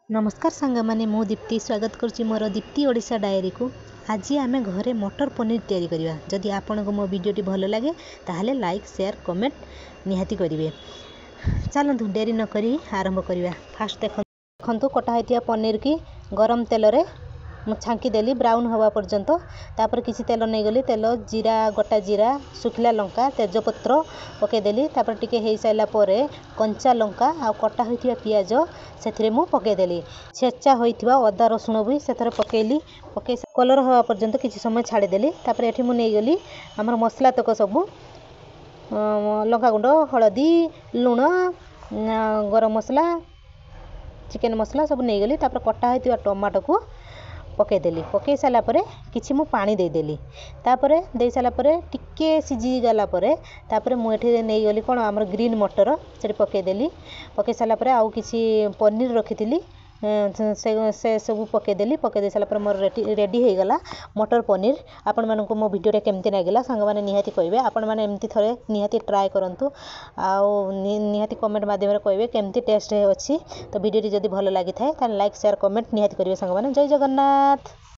नमस्कार सांग माने मु दीप्ति स्वागत करुच्ची मोर दीप्ति ओडिशा डायरी को। आज आम घरे मटर पनीर तैयारी करवा। जदि आपन को मो वीडियोटी भल लगे ताहले लाइक शेयर कमेंट निहाती करेंगे। चलतु डेरी न करी आरंभ करवा। फास्ट देखु कटा होता पनीर की गरम तेल रे छांकी देली ब्राउन हवा पर्यंत। तापर किसी तेल नहीं गली तेल जीरा गोटा जीरा सुखिला लंका तेजपत्र पकईदेली। तापर टिके हो सारा पर कंचा लंका आ कटा होता पियाज से मु पकईदेली। छेचा होता अदा रसुण भी से पकईली। पकई कलर हवा पर्यंत किसी समय छाड़देली। तापर एठी मु नहीं गली आमर मसला तक सबू लंका गुंड हलदी लुण गरम मसला चिकेन मसला सब नहीं गली। तापर कटा होता टमाटो को पकईदेली। पकई सारा पर किछि मु पानी देदेली। तापर दे सारा पर टिके सिझी गला पर तापर मु एठी नहीं गली कोन हमर ग्रीन मटर से पकईदेली। पकई सारा पर आउ किछि पनीर रखिथिली से सब पकईदेली। पकई सारा पर मोर रेडी हो गला मटर पनीर। आपण मानक मो वीडियो केमती लागला सांग माने निहाती कहबे। आपण माने एमती थरे निहाती ट्राई करंतु आउ निहाती कमेंट माध्यम रे कहबे केमती टेस्ट अछि। तो वीडियो जदी भलो लागि थाए त लाइक शेयर कमेंट निहाती करिवे सांग माने। जय जगन्नाथ।